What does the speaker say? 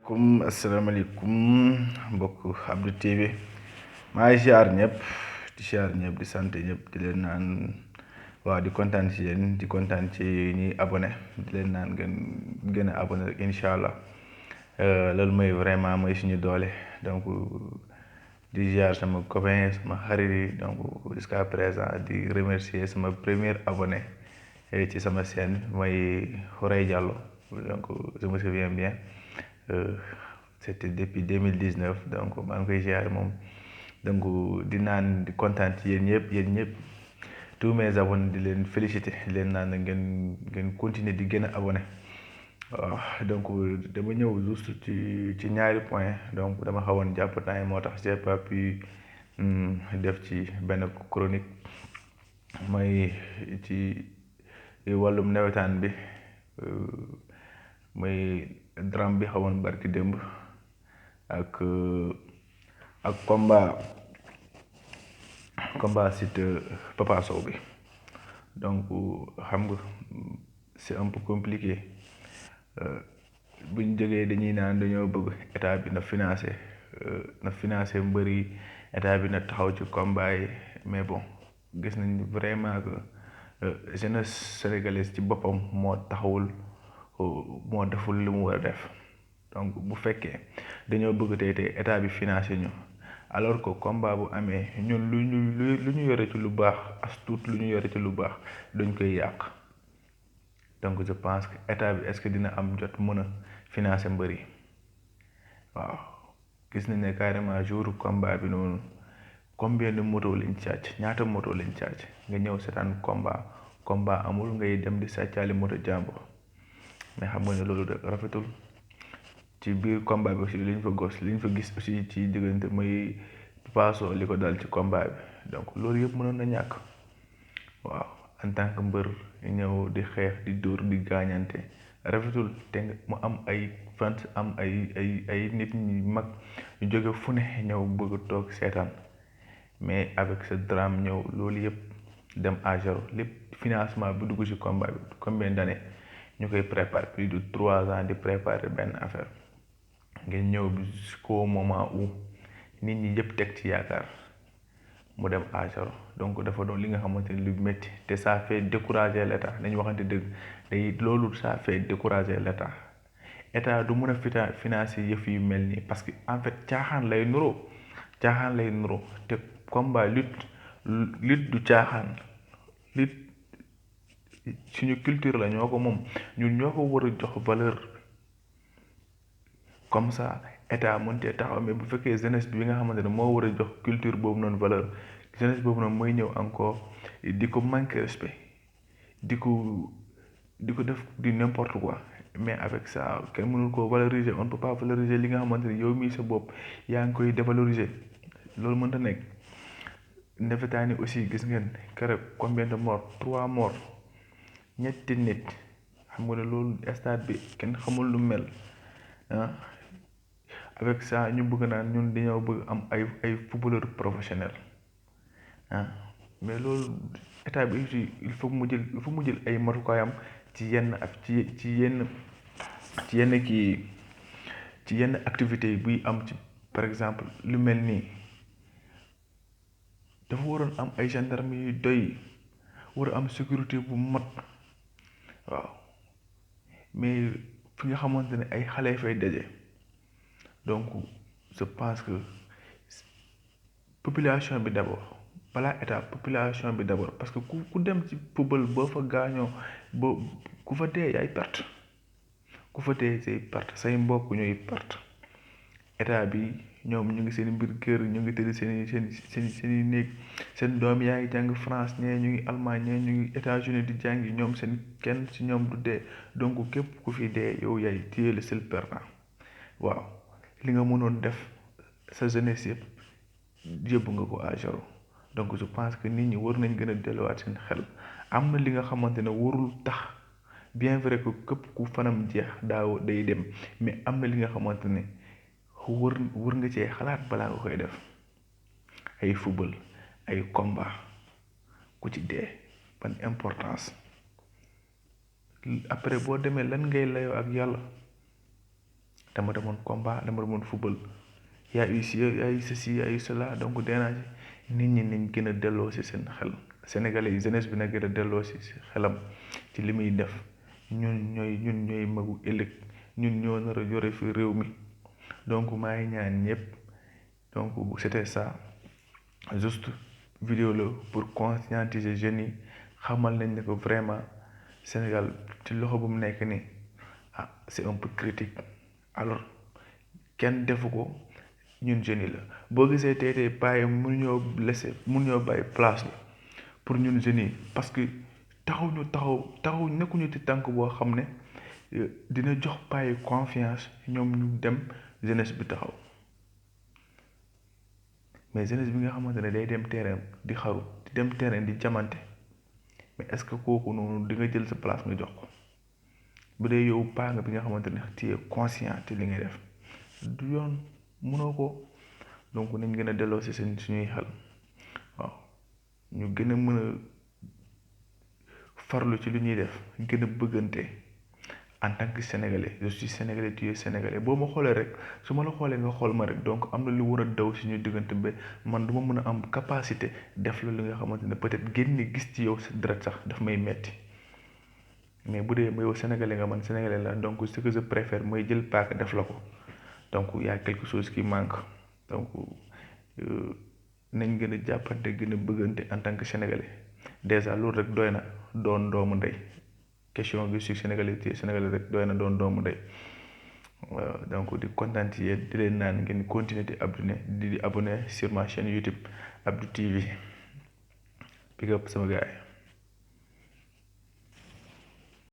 asalaamaaleykum mbokk Abdou TV maa ngi ziar ñëpp di sant ñëpp di leen naan waaw di kontaan ci yéen di kontaan ci ñi abonné di leen naan ngeen gën a abonné rek incha allah loolu mooy vraiment mooy suñu doole donc di ziar sama copain sama xarit yi donc jusqu'à présent di remercier sama premier abonné ci sama chaîne mooy Houraye Diallo donc je me souviens bien. C'était depuis 2019 donc maa ngi koy ziar moom donc di naan di kontaan ci yéen ñëpp tous mes abonnés di leen féliciter di leen naan ngeen continuer di gën a abonné waaw donc dama ñëw juste ci ñaari point donc dama xawoon jàpp temps moo tax j'ai pas pu def ci benn chronique mooy ci wàllum nawetaan bi mooy drame bi xawoon barki démb ak combat Siteu Papa Sow bi donc xam nga c'est un peu compliqué buñ jógee dañuy naan dañoo bëgg état bi na financer mbër yi état bi na taxaw ci combat yi mais bon gis nañ vraiment que jeunesse sénégalaise ci boppam moo taxawul moo deful li mu war a def donc bu fekkee dañoo bëgg tey état bi financé ñu alors que combat bu amee ñun lu ñu yore ci lu baax as tuut lu ñu yore ci lu baax dañ koy yàq donc je pense que état bi est-ce que dina am jot mën a financer mbër yi waaw gis nañ ne carrément jour combat bi noonu combien de moto lañ càcc ñaata moto lañ càcc nga ñëw seetaan combat amul ngay dem di sàccaali moto jàmbur mais xam nga ne loolu de rafetul ci biir combat bi aussi liñ fa gis aussi ci diggante mooy Papa Sow li ko dal ci combat bi donc loolu yëpp mënoon na ñàkk waaw en tant que mbër ñëw di xeex di dóor di gaañante rafetul te mu am ay fans am ay nit ñi mag ñu jóge fu ne ñëw bëgg toog seetaan mais avec ce drame ñëw loolu yëpp dem à zéro lépp financement bi dugg ci combat bi combien d'années ñu koy préparer plus de 3 ans di préparer benn affaire ngeen ñëw jusqu'au moment où nit ñi yëpp teg ci yaakaar mu dem à zéro donc dafa doon li nga xamante ni lu métti te ça fait décourager l'état nañu waxante dëgg day loolu ça fait décourager état du mën a financer yëf yu mel nii parce que en fait caaxaan lay nuroo te combat lutte du caaxaan lutte suñu culture la ñoo ko moom ñun ñoo ko war a jox valeur comme ça état mën cee taxaw mais bu fekkee jeunesse bi nga xamante ne moo war a jox culture boobu noonu valeur jeunesse boobu noonu mooy ñëw encore di ko manquer respect di ko def di n'importe quoi mais avec ça kenn mënul koo valoriser on ne peut pas valoriser li nga xamante ne yow mii sa bopp yaa ngi koy dévaloriser loolu mënta nekk. Ndefetaani aussi gis ngeen keroog combien de morts 3 morts ñetti nit xam nga ne loolu stade bi kenn xamul lu mel avec ça ñu bëgg naan ñun dañoo bëgg am ay footballeur professionnel mais loolu état bi aussi il faut mu jël ay matukaayam ci yenn activités yi buy am ci par exemple lu mel nii dafa waroon am ay gendarme yu doy war a am sécurité bu mat waaw mais fi nga xamante ne ay xale fay daje donc je pense que population bi d'abord balaa état population bi d'abord parce que ku dem ci football boo fa gaañoo boo ku fa dee yaay perte ku fa dee say perte say mbokk ñooy perte état bi ñoom ñu ngi seen mbir kër ñu ngi tëdd seeni néeg seen doom yaa ngi jàng France ñee ñu ngi Allemagne ñee ñu ngi États-Unis di jàngi ñoom seen kenn ci ñoom du dee donc képp ku fi dee yow yaay tu es le seul perdant waaw li nga mënoon def sa jeunesse yëpp nga ko à zéro donc je pense que nit ñi war nañ gën a delluwaat seen xel am na li nga xamante ne warul tax bien vrai que képp ku fanam jeex daaw day dem mais am na li nga xamante ne wër nga cee xalaat balaa nga koy def ay football ay combat ku ci dee ban importance après boo demee lan ngay layoo ak yàlla dama demoon combat dama demoon football y a eu ci y a eu ceci y a eu cela donc déranger nit ñi nañ gën a delloo ci seen xel sénégalais yi jeunesse bi na gën a delloo ci xelam ci li muy def ñun ñooy magu ëllëg ñun ñoo nar a yore fi réew mi donc maa ngi ñaan ñëpp donc c'était ça juste vidéo la pour conscientiser jeunes yi xamal nañ ne ko vraiment Sénégal ci loxo bu mu nekk nii c'est un peu critique alors kenn defu ko ñun jeunes yi la boo gisee tey paa yi mun ñoo bàyyi place la pour ñun jeunes yi parce que taxaw nekkuñu ci tànk boo xam ne dina jox paa yi confiance ñoom ñu dem jeunesse bi taxaw mais jeunesse bi nga xamante ne day dem terrain di xaru di dem terrain di jamante mais est-ce que kooku noonu di nga jël sa place nga jox ko bu dee yow paa nga bi nga xamante ne tu es conscient te li ngay def du yoon mënoo ko donc nañ gën a delloo si suñuy xel waaw ñu gën a mën a farlu ci lu ñuy def gën a bëggante en tant que sénégalais je suis sénégalais tu es sénégalais boo ma xoolee rek su ma la xoolee nga xool ma rek donc am na lu war a daw suñu diggante ba man du ma mën a am capacité def la li nga xamante ne peut-être génne gis ci yow sa deret sax daf may metti mais bu dee yow sénégalais nga man sénégalais la donc ce que je préfère mooy jël paaka def la ko donc y a quelque chose qui manque donc nañ gën a jàppante gën a bëggante en tant que sénégalais déjà loolu rek doy na doon doomu ndey question bi sur sénégalais rek doy na doon doomu ndey waaw donc di kontaan ci yéen di leen naan ngeen continuer di abonné sur ma chaîne YouTube Abdou TV big up sama gars yi